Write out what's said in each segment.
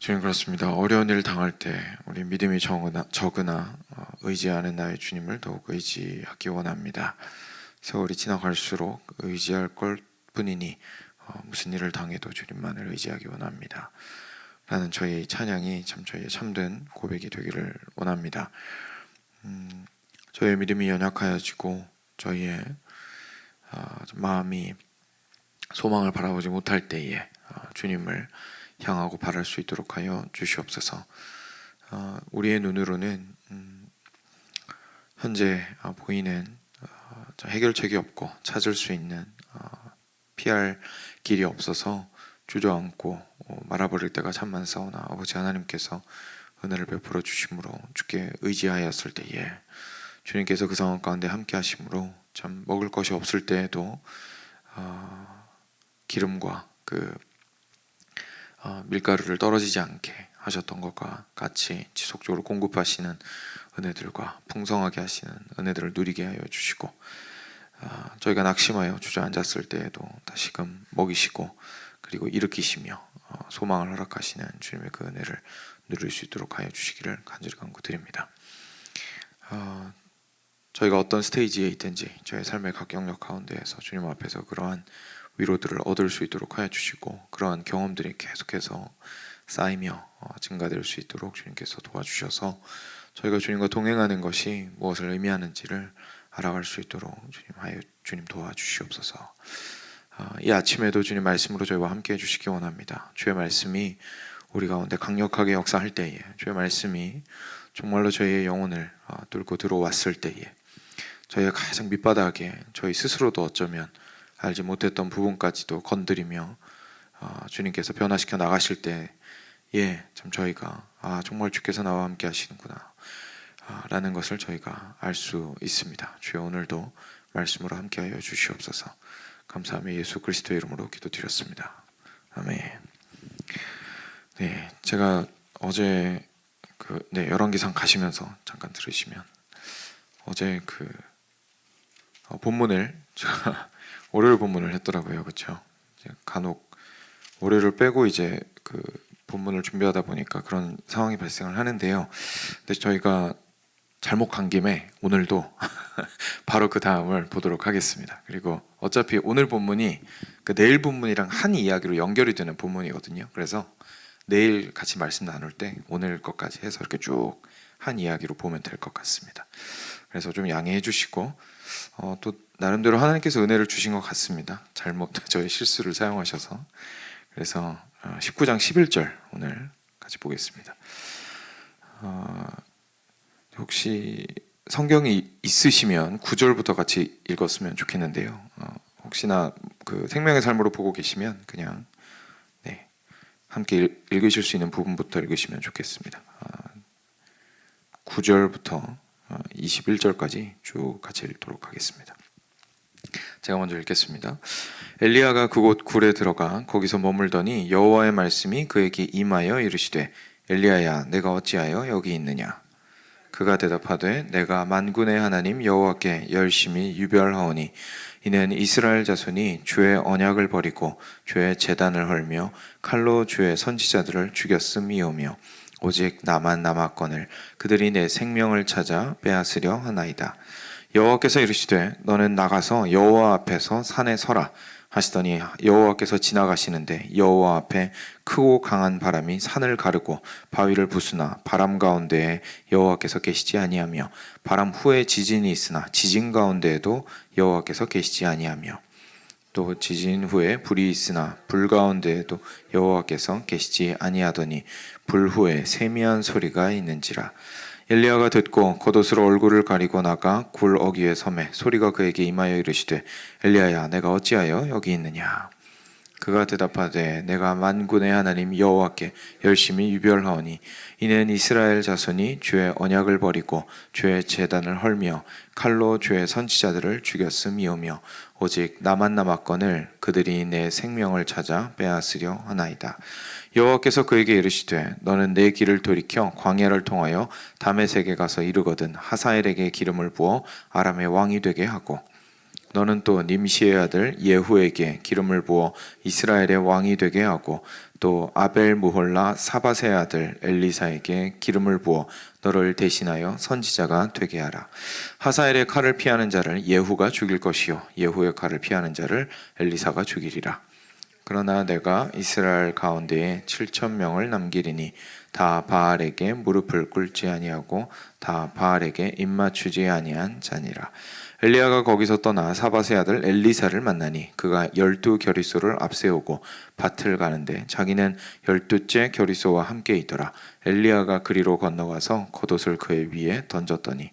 주님, 그렇습니다. 어려운 일을 당할 때 우리 믿음이 적으나 의지하는 나의 주님을 더욱 의지하기 원합니다. 세월이 지나갈수록 의지할 것 뿐이니 무슨 일을 당해도 주님만을 의지하기 원합니다. 라는 저희의 찬양이 참 저희의 참된 고백이 되기를 원합니다. 저희의 믿음이 연약하여지고 저희의 마음이 소망을 바라보지 못할 때에 주님을 향하고 바랄 수 있도록 하여 주시옵소서. 우리의 눈으로는 현재 보이는 해결책이 없고 찾을 수 있는 피할 길이 없어서 주저앉고 말아버릴 때가 참 많사오나 아버지 하나님께서 은혜를 베풀어 주심으로 주께 의지하였을 때에 주님께서 그 상황 가운데 함께 하심으로 참 먹을 것이 없을 때에도 기름과 밀가루를 떨어지지 않게 하셨던 것과 같이 지속적으로 공급하시는 은혜들과 풍성하게 하시는 은혜들을 누리게 하여 주시고, 저희가 낙심하여 주저앉았을 때에도 다시금 먹이시고 그리고 일으키시며 소망을 허락하시는 주님의 그 은혜를 누릴 수 있도록 하여 주시기를 간절히 간구드립니다. 저희가 어떤 스테이지에 있든지 저희 삶의 각 영역 가운데에서 주님 앞에서 그러한 위로들을 얻을 수 있도록 하여 주시고, 그러한 경험들이 계속해서 쌓이며 증가될 수 있도록 주님께서 도와주셔서 저희가 주님과 동행하는 것이 무엇을 의미하는지를 알아갈 수 있도록 주님 도와주시옵소서. 이 아침에도 주님 말씀으로 저희와 함께 해주시기 원합니다. 주의 말씀이 우리 가운데 강력하게 역사할 때에, 주의 말씀이 정말로 저희의 영혼을 뚫고 들어왔을 때에, 저희가 가장 밑바닥에 저희 스스로도 어쩌면 알지 못했던 부분까지도 건드리며 주님께서 변화시켜 나가실 때에 참 저희가 정말 주께서 나와 함께 하시는구나 라는 것을 저희가 알 수 있습니다. 주여, 오늘도 말씀으로 함께하여 주시옵소서. 감사하며 예수 그리스도의 이름으로 기도드렸습니다. 아멘. 네, 제가 어제 열왕기상 가시면서 잠깐 들으시면, 어제 본문을 제가 월요일 본문을 했더라고요. 그렇죠? 간혹 월요일을 빼고 이제 본문을 준비하다 보니까 그런 상황이 발생을 하는데요. 근데 저희가 잘못 간 김에 오늘도 바로 그 다음을 보도록 하겠습니다. 그리고 어차피 오늘 본문이 내일 본문이랑 한 이야기로 연결이 되는 본문이거든요. 그래서 내일 같이 말씀 나눌 때 오늘 것까지 해서 이렇게 쭉 한 이야기로 보면 될 것 같습니다. 그래서 좀 양해해 주시고, 또 나름대로 하나님께서 은혜를 주신 것 같습니다. 저의 실수를 사용하셔서. 그래서 19장 11절 오늘 같이 보겠습니다. 혹시 성경이 있으시면 9절부터 같이 읽었으면 좋겠는데요. 혹시나 생명의 삶으로 보고 계시면 그냥 함께 읽으실 수 있는 부분부터 읽으시면 좋겠습니다. 9절부터 21절까지 쭉 같이 읽도록 하겠습니다. 제가 먼저 읽겠습니다. 엘리야가 그곳 굴에 들어가 거기서 머물더니 여호와의 말씀이 그에게 임하여 이르시되, 엘리야야, 내가 어찌하여 여기 있느냐? 그가 대답하되, 내가 만군의 하나님 여호와께 열심히 유별하오니 이는 이스라엘 자손이 주의 언약을 버리고 주의 제단을 헐며 칼로 주의 선지자들을 죽였음이오며 오직 나만 남았거늘 그들이 내 생명을 찾아 빼앗으려 하나이다. 여호와께서 이르시되, 너는 나가서 여호와 앞에서 산에 서라 하시더니 여호와께서 지나가시는데 여호와 앞에 크고 강한 바람이 산을 가르고 바위를 부수나 바람 가운데에 여호와께서 계시지 아니하며 바람 후에 지진이 있으나 지진 가운데에도 여호와께서 계시지 아니하며 또 지진 후에 불이 있으나 불 가운데에도 여호와께서 계시지 아니하더니 불 후에 세미한 소리가 있는지라. 엘리야가 듣고 겉옷으로 얼굴을 가리고 나가 굴 어귀에 서매 소리가 그에게 임하여 이르시되, 엘리야야, 내가 어찌하여 여기 있느냐? 그가 대답하되, 내가 만군의 하나님 여호와께 열심히 유별하오니 이는 이스라엘 자손이 주의 언약을 버리고 주의 제단을 헐며 칼로 주의 선지자들을 죽였음이오며 오직 나만 남았거늘 그들이 내 생명을 찾아 빼앗으려 하나이다. 여호와께서 그에게 이르시되, 너는 내 길을 돌이켜 광야를 통하여 다메섹에 가서 이르거든 하사엘에게 기름을 부어 아람의 왕이 되게 하고 너는 또 님시의 아들 예후에게 기름을 부어 이스라엘의 왕이 되게 하고 또 아벨 무홀라 사밧의 아들 엘리사에게 기름을 부어 너를 대신하여 선지자가 되게 하라. 하사엘의 칼을 피하는 자를 예후가 죽일 것이요 예후의 칼을 피하는 자를 엘리사가 죽이리라. 그러나 내가 이스라엘 가운데에 7,000명을 남기리니 다 바알에게 무릎을 꿇지 아니하고 다 바알에게 입맞추지 아니한 자니라. 엘리야가 거기서 떠나 사밧의 아들 엘리사를 만나니 그가 12겨리소를 앞세우고 밭을 가는데 자기는 12째 겨리소와 함께 있더라. 엘리야가 그리로 건너가서 겉옷을 그의 위에 던졌더니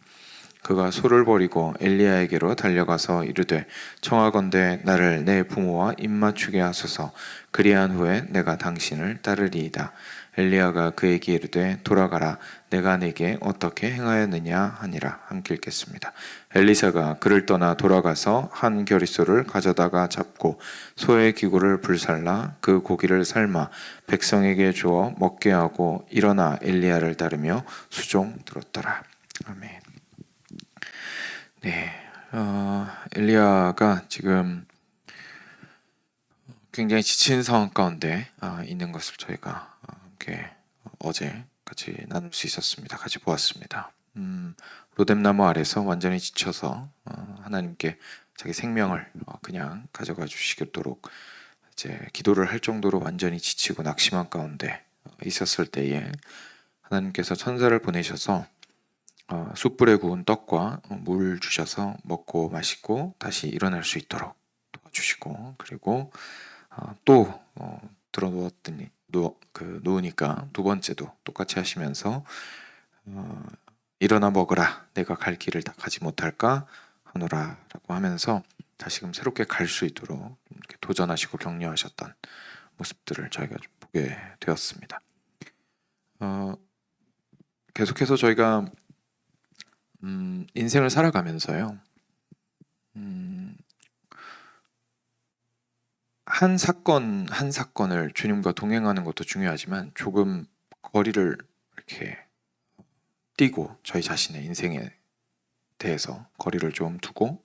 그가 소를 버리고 엘리야에게로 달려가서 이르되 청하건대 나를 내 부모와 입맞추게 하소서. 그리한 후에 내가 당신을 따르리이다. 엘리야가 그에게 이르되 돌아가라. 내가 내게 어떻게 행하였느냐 하니라. 함께 읽겠습니다. 엘리사가 그를 떠나 돌아가서 한 겨리소를 가져다가 잡고 소의 기구를 불살라 그 고기를 삶아 백성에게 주어 먹게 하고 일어나 엘리야를 따르며 수종 들었더라. 아멘. 네, 엘리야가 지금 굉장히 지친 상황 가운데 있는 것을 저희가 함께 어제 같이 나눌 수 있었습니다. 같이 보았습니다. 로뎀나무 아래서 완전히 지쳐서 하나님께 자기 생명을 그냥 가져가 주시도록 이제 기도를 할 정도로 완전히 지치고 낙심한 가운데 있었을 때에 하나님께서 천사를 보내셔서 숯불에 구운 떡과 물 주셔서 먹고 마시고 다시 일어날 수 있도록 도와주시고 그리고 또 들어 누웠더니 누우니까 두 번째도 똑같이 하시면서 일어나 먹으라 내가 갈 길을 다 가지 못할까 하노라라고 하면서 다시금 새롭게 갈 수 있도록 이렇게 도전하시고 격려하셨던 모습들을 저희가 보게 되었습니다. 계속해서 저희가 인생을 살아가면서요. 한 사건 한 사건을 주님과 동행하는 것도 중요하지만 조금 거리를 이렇게 띄고 저희 자신의 인생에 대해서 거리를 좀 두고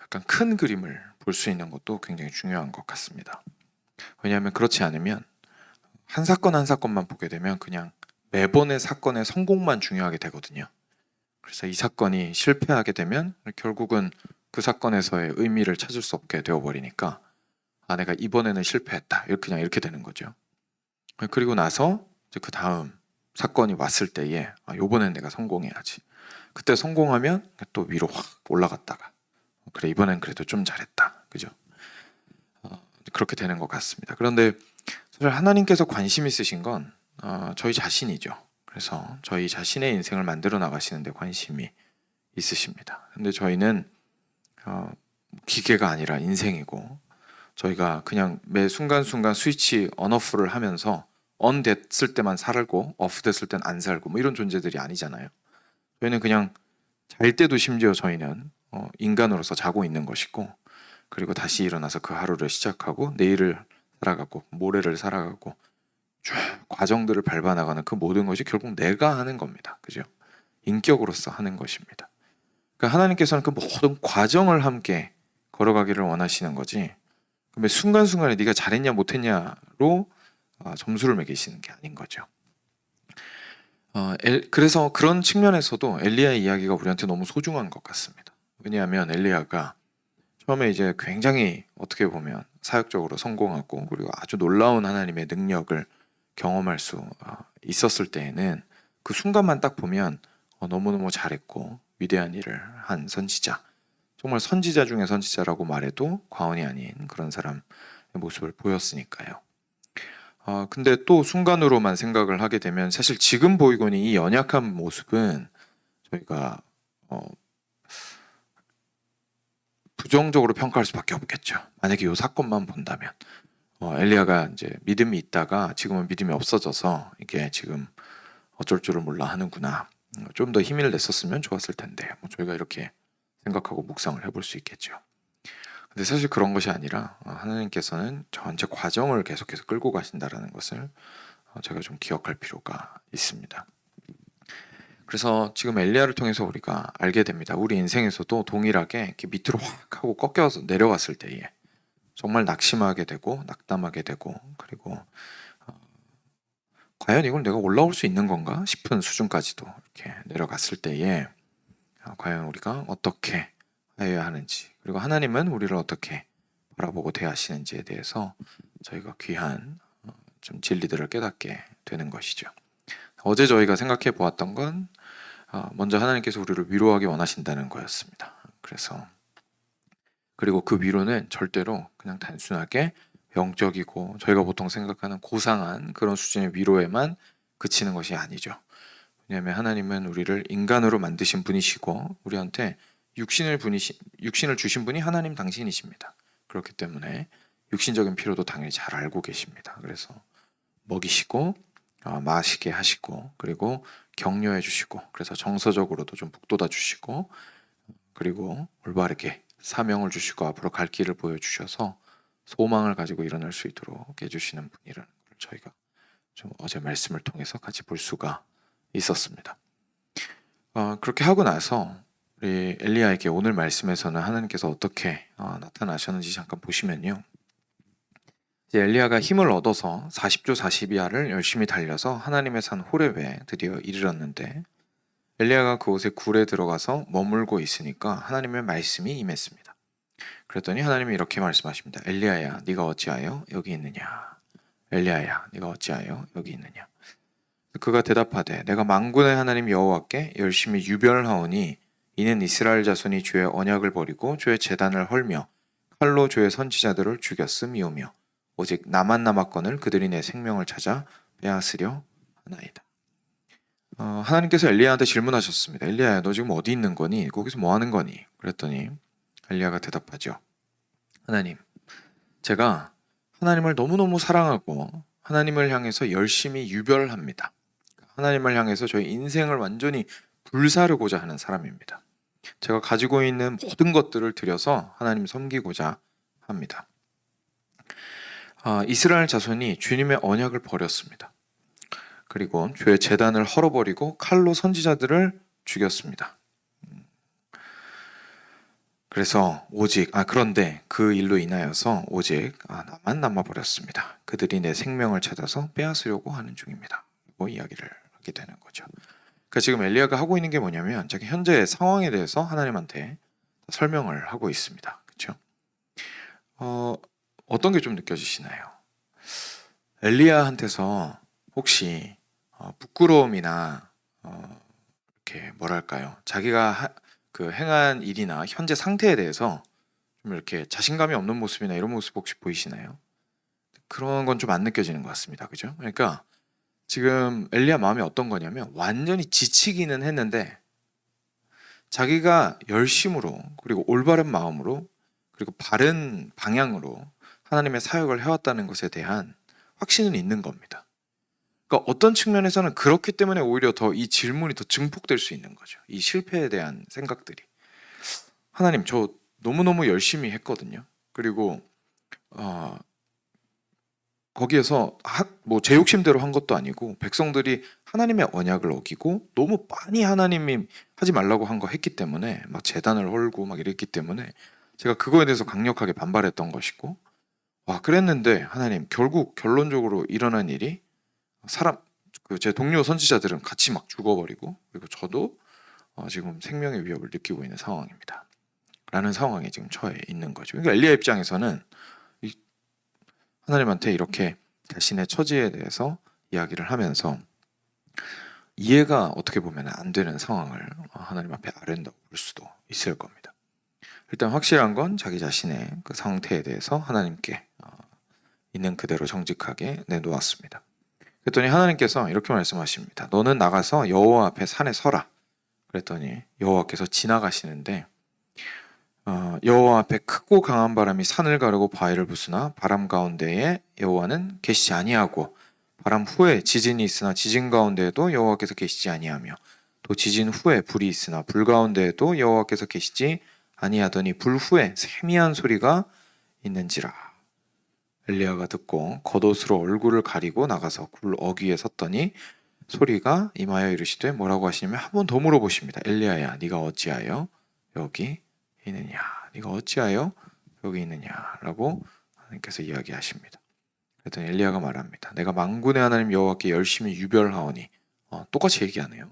약간 큰 그림을 볼 수 있는 것도 굉장히 중요한 것 같습니다. 왜냐하면 그렇지 않으면 한 사건 한 사건만 보게 되면 그냥 매번의 사건의 성공만 중요하게 되거든요. 그래서 이 사건이 실패하게 되면 결국은 그 사건에서의 의미를 찾을 수 없게 되어버리니까 내가 이번에는 실패했다 그냥 이렇게 되는 거죠. 그리고 나서 이제 그 다음 사건이 왔을 때에 이번엔 내가 성공해야지. 그때 성공하면 또 위로 확 올라갔다가 그래 이번엔 그래도 좀 잘했다. 그죠? 그렇게 되는 것 같습니다. 그런데 사실 하나님께서 관심 있으신 건 저희 자신이죠. 그래서 저희 자신의 인생을 만들어 나가시는 데 관심이 있으십니다. 근데 저희는 기계가 아니라 인생이고 저희가 그냥 매 순간순간 스위치 온오프를 하면서 on 됐을 때만 살고 off 됐을 땐 안 살고 뭐 이런 존재들이 아니잖아요. 저희는 그냥 잘 때도 심지어 저희는 인간으로서 자고 있는 것이고 그리고 다시 일어나서 그 하루를 시작하고 내일을 살아가고 모레를 살아가고 쭉 과정들을 밟아나가는 그 모든 것이 결국 내가 하는 겁니다. 그죠? 인격으로서 하는 것입니다. 그러니까 하나님께서는 그 모든 과정을 함께 걸어가기를 원하시는 거지 그러면 순간순간에 네가 잘했냐 못했냐로 점수를 매기시는 게 아닌 거죠. 그래서 그런 측면에서도 엘리야의 이야기가 우리한테 너무 소중한 것 같습니다. 왜냐하면 엘리야가 처음에 이제 굉장히 어떻게 보면 사역적으로 성공하고 그리고 아주 놀라운 하나님의 능력을 경험할 수 있었을 때에는 그 순간만 딱 보면 너무너무 잘했고 위대한 일을 한 선지자, 정말 선지자 중에 선지자라고 말해도 과언이 아닌 그런 사람의 모습을 보였으니까요. 근데 또 순간으로만 생각을 하게 되면 사실 지금 보이고 있는 이 연약한 모습은 저희가 부정적으로 평가할 수밖에 없겠죠. 만약에 이 사건만 본다면 엘리야가 이제 믿음이 있다가 지금은 믿음이 없어져서 이게 지금 어쩔 줄을 몰라 하는구나. 좀 더 힘을 냈었으면 좋았을 텐데 뭐 저희가 이렇게 생각하고 묵상을 해볼 수 있겠죠. 근데 사실 그런 것이 아니라 하나님께서는 전체 과정을 계속해서 끌고 가신다라는 것을 제가 좀 기억할 필요가 있습니다. 그래서 지금 엘리야를 통해서 우리가 알게 됩니다. 우리 인생에서도 동일하게 이렇게 밑으로 확 하고 꺾여서 내려갔을 때에 정말 낙심하게 되고 낙담하게 되고, 그리고 과연 이걸 내가 올라올 수 있는 건가 싶은 수준까지도 이렇게 내려갔을 때에 과연 우리가 어떻게 해야 하는지, 그리고 하나님은 우리를 어떻게 바라보고 대하시는지에 대해서 저희가 귀한 좀 진리들을 깨닫게 되는 것이죠. 어제 저희가 생각해 보았던 건 먼저 하나님께서 우리를 위로하기 원하신다는 거였습니다. 그리고 그 위로는 절대로 그냥 단순하게 영적이고 저희가 보통 생각하는 고상한 그런 수준의 위로에만 그치는 것이 아니죠. 왜냐하면 하나님은 우리를 인간으로 만드신 분이시고 우리한테 육신을 주신 분이 하나님 당신이십니다. 그렇기 때문에 육신적인 필요도 당연히 잘 알고 계십니다. 그래서 먹이시고 마시게 하시고, 그리고 격려해 주시고, 그래서 정서적으로도 좀 북돋아 주시고, 그리고 올바르게 사명을 주시고 앞으로 갈 길을 보여주셔서 소망을 가지고 일어날 수 있도록 해주시는 분이라는 걸 저희가 좀 어제 말씀을 통해서 같이 볼 수가 있었습니다. 그렇게 하고 나서 우리 엘리야에게 오늘 말씀에서는 하나님께서 어떻게 나타나셨는지 잠깐 보시면요. 이제 엘리야가 힘을 얻어서 40조 42야를 열심히 달려서 하나님의 산 호렙에 드디어 이르렀는데, 엘리야가 그곳에 굴에 들어가서 머물고 있으니까 하나님의 말씀이 임했습니다. 그랬더니 하나님이 이렇게 말씀하십니다. 엘리야야, 네가 어찌하여 여기 있느냐? 엘리야야, 네가 어찌하여 여기 있느냐? 그가 대답하되, 내가 만군의 하나님 여호와께 열심히 유별하오니 이는 이스라엘 자손이 주의 언약을 버리고 주의 제단을 헐며 칼로 주의 선지자들을 죽였음이오며 오직 나만 남았거늘 그들이 내 생명을 찾아 빼앗으려 하나이다. 하나님께서 엘리야한테 질문하셨습니다. 엘리야야, 너 지금 어디 있는 거니? 거기서 뭐 하는 거니? 그랬더니 엘리야가 대답하죠. 하나님, 제가 하나님을 너무너무 사랑하고 하나님을 향해서 열심히 유별합니다. 하나님을 향해서 저희 인생을 완전히 불사르고자 하는 사람입니다. 제가 가지고 있는 모든 것들을 들여서 하나님 섬기고자 합니다. 이스라엘 자손이 주님의 언약을 버렸습니다. 그리고 주의 제단을 헐어버리고 칼로 선지자들을 죽였습니다. 그래서 그런데 그 일로 인하여서 오직 나만 남아버렸습니다. 그들이 내 생명을 찾아서 빼앗으려고 하는 중입니다. 뭐 이야기를 하게 되는 거죠. 그러니까 지금 엘리야가 하고 있는 게 뭐냐면 자기 현재의 상황에 대해서 하나님한테 설명을 하고 있습니다. 그렇죠? 어떤 게 좀 느껴지시나요? 엘리야한테서 혹시 부끄러움이나 이렇게 뭐랄까요? 자기가 행한 일이나 현재 상태에 대해서 좀 이렇게 자신감이 없는 모습이나 이런 모습 혹시 보이시나요? 그런 건 좀 안 느껴지는 것 같습니다. 그죠? 그러니까 지금 엘리야 마음이 어떤 거냐면 완전히 지치기는 했는데 자기가 열심으로, 그리고 올바른 마음으로, 그리고 바른 방향으로 하나님의 사역을 해왔다는 것에 대한 확신은 있는 겁니다. 그러니까 어떤 측면에서는 그렇기 때문에 오히려 더 이 질문이 더 증폭될 수 있는 거죠. 이 실패에 대한 생각들이. 하나님, 저 너무너무 열심히 했거든요. 그리고 거기에서 제 욕심대로 한 것도 아니고 백성들이 하나님의 언약을 어기고 너무 빤히 하나님이 하지 말라고 한 거 했기 때문에 막 제단을 헐고 막 이랬기 때문에 제가 그거에 대해서 강력하게 반발했던 것이고, 그랬는데 하나님, 결국 결론적으로 일어난 일이 제 동료 선지자들은 같이 막 죽어버리고, 그리고 저도 지금 생명의 위협을 느끼고 있는 상황입니다. 라는 상황에 지금 처해 있는 거죠. 그러니까 엘리야 입장에서는 하나님한테 이렇게 자신의 처지에 대해서 이야기를 하면서 이해가 어떻게 보면 안 되는 상황을 하나님 앞에 아뢰는다고 볼 수도 있을 겁니다. 일단 확실한 건 자기 자신의 그 상태에 대해서 하나님께 있는 그대로 정직하게 내놓았습니다. 그랬더니 하나님께서 이렇게 말씀하십니다. 너는 나가서 여호와 앞에 산에 서라. 그랬더니 여호와께서 지나가시는데 여호와 앞에 크고 강한 바람이 산을 가르고 바위를 부수나 바람 가운데에 여호와는 계시지 아니하고 바람 후에 지진이 있으나 지진 가운데에도 여호와께서 계시지 아니하며 또 지진 후에 불이 있으나 불 가운데에도 여호와께서 계시지 아니하더니 불 후에 세미한 소리가 있는지라. 엘리야가 듣고 겉옷으로 얼굴을 가리고 나가서 굴 어귀에 섰더니 소리가 임하여 이르시되 뭐라고 하시냐면 한 번 더 물어보십니다. 엘리야야, 네가 어찌하여 여기 있느냐? 네가 어찌하여 여기 있느냐라고 하나님께서 이야기하십니다. 그랬더니 엘리야가 말합니다. 내가 만군의 하나님 여호와께 열심히 유별하오니, 똑같이 얘기하네요.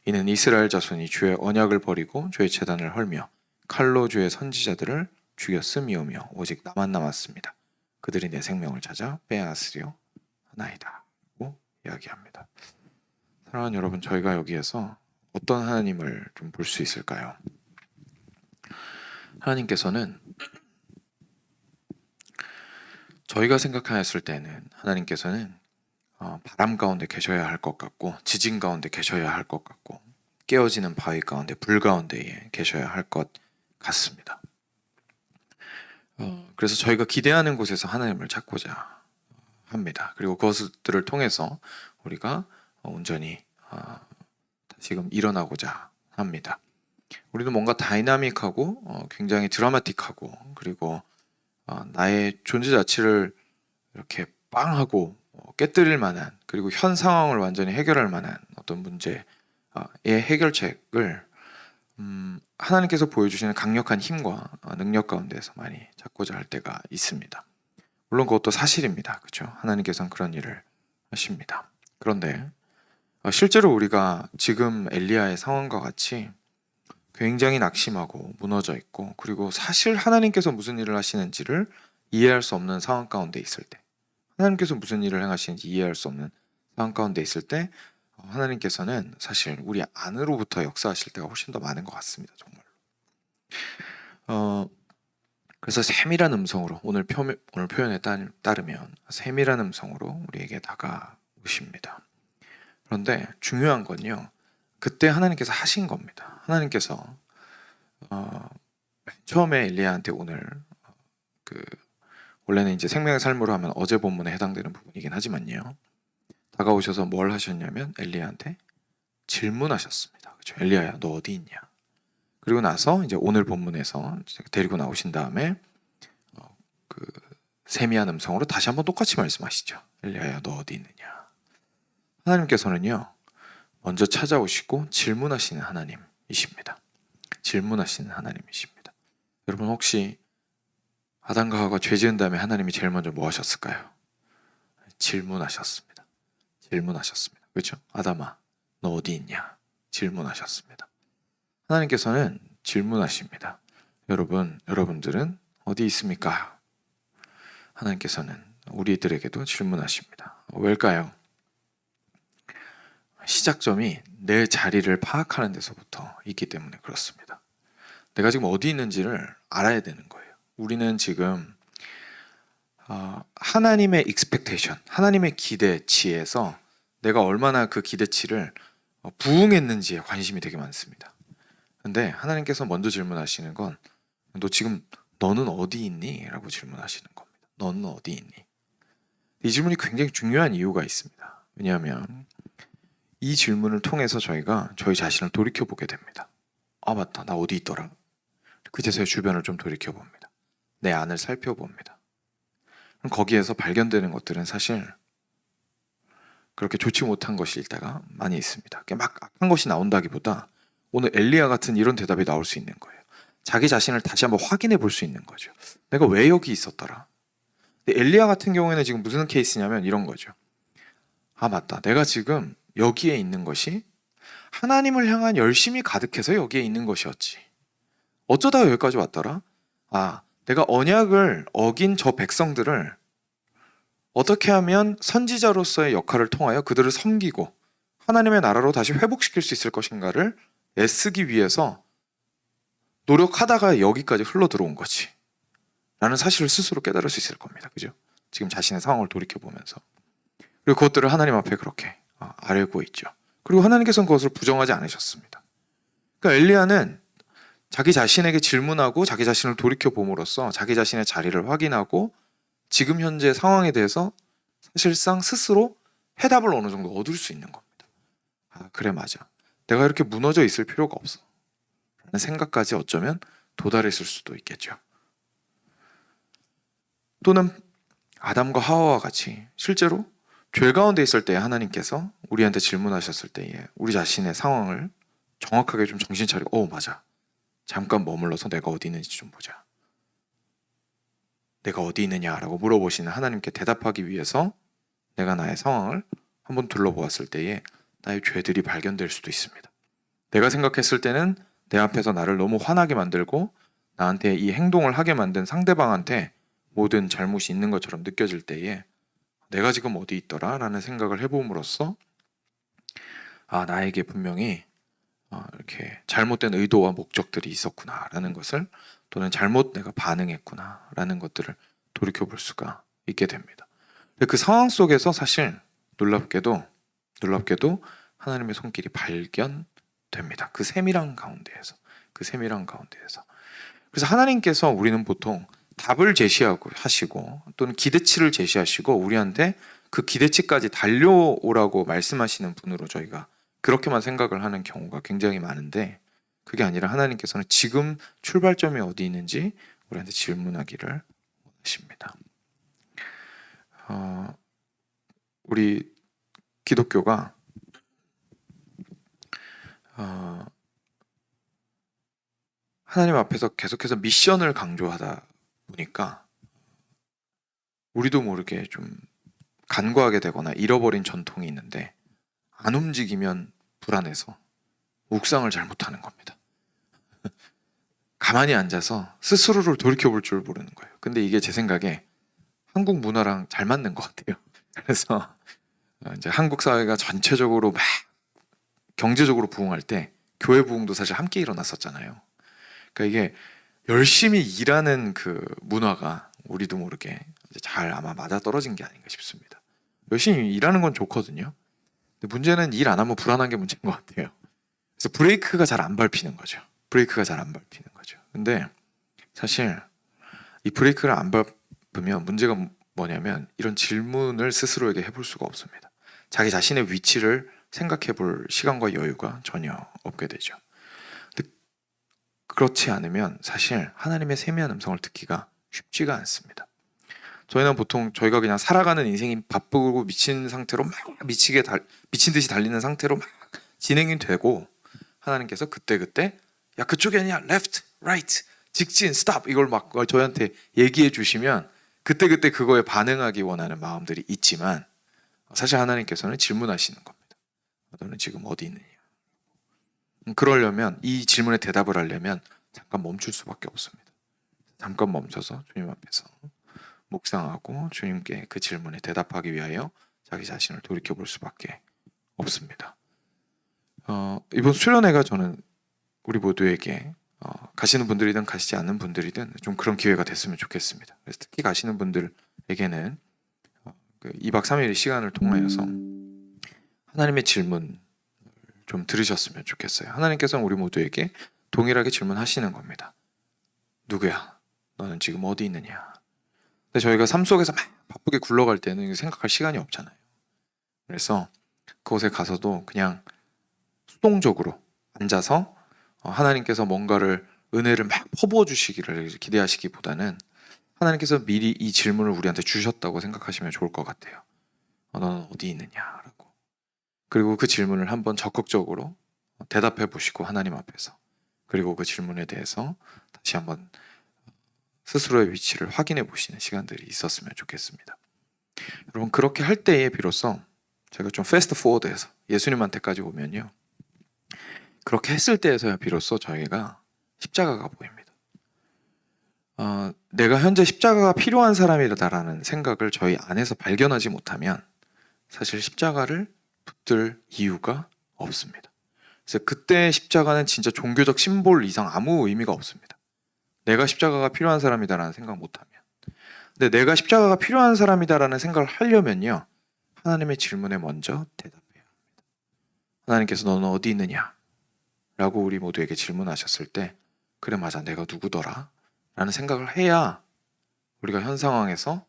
이는 이스라엘 자손이 주의 언약을 버리고 주의 제단을 헐며 칼로 주의 선지자들을 죽였음이오며 오직 나만 남았습니다. 그들이 내 생명을 찾아 빼앗으려 하나이다 라고 이야기합니다. 사랑하는 여러분, 저희가 여기에서 어떤 하나님을 좀 볼 수 있을까요? 하나님께서는 저희가 생각하였을 때는 하나님께서는 바람 가운데 계셔야 할 것 같고, 지진 가운데 계셔야 할 것 같고, 깨어지는 바위 가운데, 불 가운데에 계셔야 할 것 같습니다. 그래서 저희가 기대하는 곳에서 하나님을 찾고자 합니다. 그리고 그것들을 통해서 우리가 온전히 다시금 일어나고자 합니다. 우리는 뭔가 다이나믹하고 굉장히 드라마틱하고, 그리고 나의 존재 자체를 이렇게 빵하고 깨뜨릴 만한, 그리고 현 상황을 완전히 해결할 만한 어떤 문제의 해결책을 하나님께서 보여주시는 강력한 힘과 능력 가운데서 많이 찾고자 할 때가 있습니다. 물론 그것도 사실입니다. 그렇죠? 하나님께서는 그런 일을 하십니다. 그런데 실제로 우리가 지금 엘리야의 상황과 같이 굉장히 낙심하고 무너져 있고, 그리고 사실 하나님께서 무슨 일을 하시는지를 이해할 수 없는 상황 가운데 있을 때, 하나님께서 무슨 일을 행하시는지 이해할 수 없는 상황 가운데 있을 때 하나님께서는 사실 우리 안으로부터 역사하실 때가 훨씬 더 많은 것 같습니다. 정말. 그래서 세밀한 음성으로, 오늘 표현에 따르면 세밀한 음성으로 우리에게 다가오십니다. 그런데 중요한 건요, 그때 하나님께서 하신 겁니다. 하나님께서 맨 처음에 엘리야한테 오늘 원래는 이제 생명의 삶으로 하면 어제 본문에 해당되는 부분이긴 하지만요, 다가오셔서 뭘 하셨냐면 엘리야한테 질문하셨습니다. 그렇죠? 엘리야야, 너 어디 있냐? 그리고 나서 이제 오늘 본문에서 데리고 나오신 다음에 세미한 음성으로 다시 한번 똑같이 말씀하시죠. 엘리야야, 너 어디 있느냐? 하나님께서는요, 먼저 찾아오시고 질문하시는 하나님이십니다. 질문하시는 하나님이십니다. 여러분, 혹시 아담과 하와가 죄 지은 다음에 하나님이 제일 먼저 뭐 하셨을까요? 질문하셨습니다. 질문하셨습니다. 그렇죠? 아담아, 너 어디 있냐? 질문하셨습니다. 하나님께서는 질문하십니다. 여러분들은 어디 있습니까? 하나님께서는 우리들에게도 질문하십니다. 왜일까요? 시작점이 내 자리를 파악하는 데서부터 있기 때문에 그렇습니다. 내가 지금 어디 있는지를 알아야 되는 거예요. 우리는 지금 하나님의 expectation, 하나님의 기대치에서 내가 얼마나 그 기대치를 부응했는지에 관심이 되게 많습니다. 근데 하나님께서 먼저 질문하시는 건 너는 어디 있니? 라고 질문하시는 겁니다. 너는 어디 있니? 이 질문이 굉장히 중요한 이유가 있습니다. 왜냐하면 이 질문을 통해서 저희가 저희 자신을 돌이켜보게 됩니다. 맞다, 나 어디 있더라? 그제서야 주변을 좀 돌이켜봅니다. 내 안을 살펴봅니다. 그럼 거기에서 발견되는 것들은 사실 그렇게 좋지 못한 것일 때가 많이 있습니다. 막 악한 것이 나온다기보다 오늘 엘리야 같은 이런 대답이 나올 수 있는 거예요. 자기 자신을 다시 한번 확인해 볼 수 있는 거죠. 내가 왜 여기 있었더라? 근데 엘리야 같은 경우에는 지금 무슨 케이스냐면 이런 거죠. 맞다, 내가 지금 여기에 있는 것이 하나님을 향한 열심이 가득해서 여기에 있는 것이었지. 어쩌다가 여기까지 왔더라? 내가 언약을 어긴 저 백성들을 어떻게 하면 선지자로서의 역할을 통하여 그들을 섬기고 하나님의 나라로 다시 회복시킬 수 있을 것인가를 애쓰기 위해서 노력하다가 여기까지 흘러 들어온 거지 라는 사실을 스스로 깨달을 수 있을 겁니다. 그죠? 지금 자신의 상황을 돌이켜보면서. 그리고 그것들을 하나님 앞에 그렇게 알고 있죠. 그리고 하나님께서는 그것을 부정하지 않으셨습니다. 그러니까 엘리야는 자기 자신에게 질문하고 자기 자신을 돌이켜봄으로써 자기 자신의 자리를 확인하고 지금 현재 상황에 대해서 사실상 스스로 해답을 어느 정도 얻을 수 있는 겁니다. 그래, 맞아. 내가 이렇게 무너져 있을 필요가 없어 라는 생각까지 어쩌면 도달했을 수도 있겠죠. 또는 아담과 하와와 같이 실제로 죄 가운데 있을 때 하나님께서 우리한테 질문하셨을 때에 우리 자신의 상황을 정확하게 좀 정신 차리고 맞아. 잠깐 머물러서 내가 어디 있는지 좀 보자. 내가 어디 있느냐라고 물어보시는 하나님께 대답하기 위해서 내가 나의 상황을 한번 둘러보았을 때에 나의 죄들이 발견될 수도 있습니다. 내가 생각했을 때는 내 앞에서 나를 너무 화나게 만들고 나한테 이 행동을 하게 만든 상대방한테 모든 잘못이 있는 것처럼 느껴질 때에 내가 지금 어디 있더라? 라는 생각을 해봄으로써 나에게 분명히 이렇게 잘못된 의도와 목적들이 있었구나 라는 것을, 또는 잘못 내가 반응했구나 라는 것들을 돌이켜볼 수가 있게 됩니다. 그 상황 속에서 사실 놀랍게도 하나님의 손길이 발견됩니다. 그 세밀한 가운데에서. 그래서 하나님께서 우리는 보통 답을 제시하시고 또는 기대치를 제시하시고 우리한테 그 기대치까지 달려오라고 말씀하시는 분으로 저희가 그렇게만 생각을 하는 경우가 굉장히 많은데, 그게 아니라 하나님께서는 지금 출발점이 어디 있는지 우리한테 질문하기를 원하십니다. 우리 기독교가 하나님 앞에서 계속해서 미션을 강조하다 보니까 우리도 모르게 좀 간과하게 되거나 잃어버린 전통이 있는데, 안 움직이면 불안해서 묵상을 잘 못하는 겁니다. 가만히 앉아서 스스로를 돌이켜볼 줄 모르는 거예요. 근데 이게 제 생각에 한국 문화랑 잘 맞는 것 같아요. 그래서 이제 한국 사회가 전체적으로 막 경제적으로 부흥할 때 교회 부흥도 사실 함께 일어났었잖아요. 그러니까 이게 열심히 일하는 그 문화가 우리도 모르게 이제 잘 아마 맞아떨어진 게 아닌가 싶습니다. 열심히 일하는 건 좋거든요. 근데 문제는 일 안 하면 불안한 게 문제인 것 같아요. 그래서 브레이크가 잘 안 밟히는 거죠. 근데 사실 이 브레이크를 안 밟으면 문제가 뭐냐면 이런 질문을 스스로에게 해볼 수가 없습니다. 자기 자신의 위치를 생각해 볼 시간과 여유가 전혀 없게 되죠. 근데 그렇지 않으면 사실 하나님의 세미한 음성을 듣기가 쉽지가 않습니다. 저희는 보통 저희가 그냥 살아가는 인생이 바쁘고 미친 상태로 막 미친 듯이 달리는 상태로 막 진행이 되고, 하나님께서 그때 야 그쪽이 아니야, left, right, 직진, stop 이걸 막 저희한테 얘기해 주시면 그때 그거에 반응하기 원하는 마음들이 있지만, 사실 하나님께서는 질문하시는 겁니다. 너는 지금 어디 있느냐? 그러려면, 이 질문에 대답을 하려면 잠깐 멈출 수밖에 없습니다. 잠깐 멈춰서 주님 앞에서 묵상하고 주님께 그 질문에 대답하기 위하여 자기 자신을 돌이켜볼 수밖에 없습니다. 이번 수련회가 저는 우리 모두에게 가시는 분들이든 가시지 않는 분들이든 좀 그런 기회가 됐으면 좋겠습니다. 그래서 특히 가시는 분들에게는 그 2박 3일의 시간을 통하여서 하나님의 질문 좀 들으셨으면 좋겠어요. 하나님께서는 우리 모두에게 동일하게 질문하시는 겁니다. 누구야? 너는 지금 어디 있느냐? 근데 저희가 삶 속에서 막 바쁘게 굴러갈 때는 생각할 시간이 없잖아요. 그래서 그곳에 가서도 그냥 수동적으로 앉아서 하나님께서 뭔가를, 은혜를 막 퍼부어 주시기를 기대하시기보다는 하나님께서 미리 이 질문을 우리한테 주셨다고 생각하시면 좋을 것 같아요. 너는 어디 있느냐라고. 그리고 그 질문을 한번 적극적으로 대답해 보시고 하나님 앞에서, 그리고 그 질문에 대해서 다시 한번 스스로의 위치를 확인해 보시는 시간들이 있었으면 좋겠습니다. 여러분, 그렇게 할 때에 비로소 제가 좀 패스트 포워드해서 예수님한테까지 오면요, 그렇게 했을 때에서야 비로소 저희가 십자가가 보입니다. 내가 현재 십자가가 필요한 사람이다라는 생각을 저희 안에서 발견하지 못하면 사실 십자가를 붙들 이유가 없습니다. 그래서 그때 십자가는 진짜 종교적 심볼 이상 아무 의미가 없습니다. 내가 십자가가 필요한 사람이다라는 생각 못하면. 근데 내가 십자가가 필요한 사람이다라는 생각을 하려면요, 하나님의 질문에 먼저 대답해야 합니다. 하나님께서 너는 어디 있느냐? 라고 우리 모두에게 질문하셨을 때, 그래 맞아, 내가 누구더라? 라는 생각을 해야 우리가 현 상황에서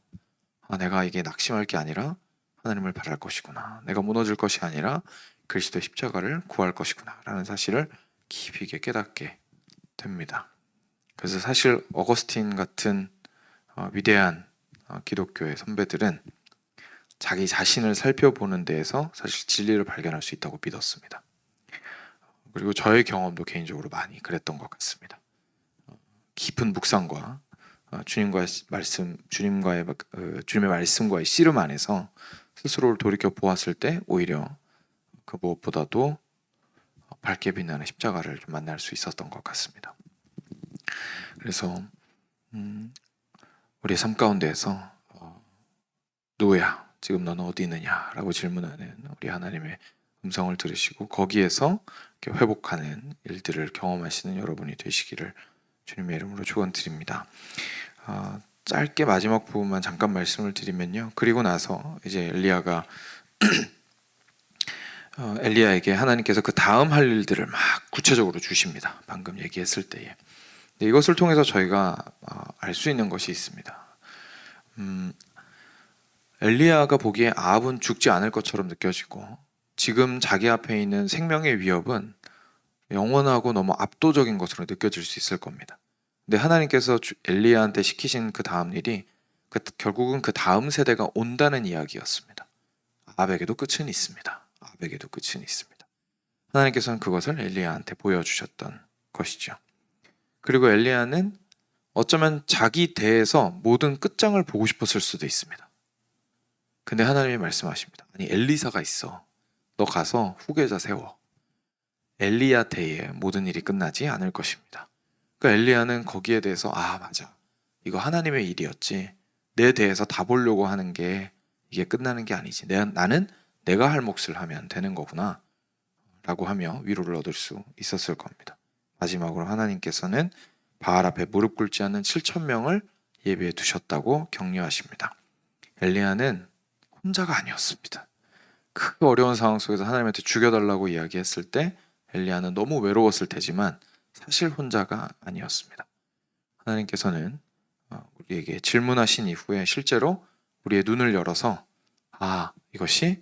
내가 이게 낙심할 게 아니라 하나님을 바랄 것이구나, 내가 무너질 것이 아니라 그리스도의 십자가를 구할 것이구나 라는 사실을 깊이 있게 깨닫게 됩니다. 그래서 사실 어거스틴 같은 위대한 기독교의 선배들은 자기 자신을 살펴보는 데에서 사실 진리를 발견할 수 있다고 믿었습니다. 그리고 저의 경험도 개인적으로 많이 그랬던 것 같습니다. 깊은 묵상과 주님의 말씀과의 씨름 안에서 스스로를 돌이켜 보았을 때 오히려 그 무엇보다도 밝게 빛나는 십자가를 좀 만날 수 있었던 것 같습니다. 그래서 우리의 삶 가운데에서 누구야? 지금 너는 어디 있느냐? 라고 질문하는 우리 하나님의 음성을 들으시고 거기에서 이렇게 회복하는 일들을 경험하시는 여러분이 되시기를 주님의 이름으로 축원드립니다. 짧게 마지막 부분만 잠깐 말씀을 드리면요. 그리고 나서 이제 엘리야가 엘리야에게 하나님께서 그 다음 할 일들을 막 구체적으로 주십니다. 방금 얘기했을 때에. 이것을 통해서 저희가 알 수 있는 것이 있습니다. 엘리야가 보기에 아합은 죽지 않을 것처럼 느껴지고 지금 자기 앞에 있는 생명의 위협은 영원하고 너무 압도적인 것으로 느껴질 수 있을 겁니다. 근데 하나님께서 엘리야한테 시키신 그 다음 일이 결국은 그 다음 세대가 온다는 이야기였습니다. 아합에게도 끝은 있습니다. 아합에게도 끝은 있습니다. 하나님께서는 그것을 엘리야한테 보여주셨던 것이죠. 그리고 엘리야는 어쩌면 자기 대에서 모든 끝장을 보고 싶었을 수도 있습니다. 근데 하나님이 말씀하십니다. 아니, 엘리사가 있어. 너 가서 후계자 세워. 엘리야 대에 모든 일이 끝나지 않을 것입니다. 그러니까 엘리야는 거기에 대해서 맞아. 이거 하나님의 일이었지. 내 대에서 다 보려고 하는 게 이게 끝나는 게 아니지. 나는 내가 할 몫을 하면 되는 거구나. 라고 하며 위로를 얻을 수 있었을 겁니다. 마지막으로 하나님께서는 바알 앞에 무릎 꿇지 않는 7,000명을 예비해 두셨다고 격려하십니다. 엘리야는 혼자가 아니었습니다. 그 어려운 상황 속에서 하나님한테 죽여달라고 이야기했을 때 엘리야는 너무 외로웠을 테지만 사실 혼자가 아니었습니다. 하나님께서는 우리에게 질문하신 이후에 실제로 우리의 눈을 열어서 이것이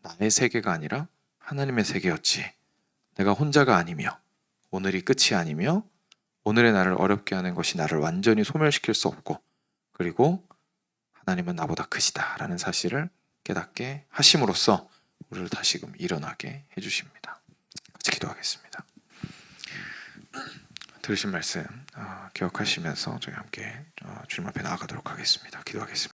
나의 세계가 아니라 하나님의 세계였지. 내가 혼자가 아니며 오늘이 끝이 아니며 오늘의 나를 어렵게 하는 것이 나를 완전히 소멸시킬 수 없고 그리고 하나님은 나보다 크시다 라는 사실을 깨닫게 하심으로써 우리를 다시금 일어나게 해주십니다. 같이 기도하겠습니다. 들으신 말씀 기억하시면서 저희 함께 주님 앞에 나아가도록 하겠습니다. 기도하겠습니다.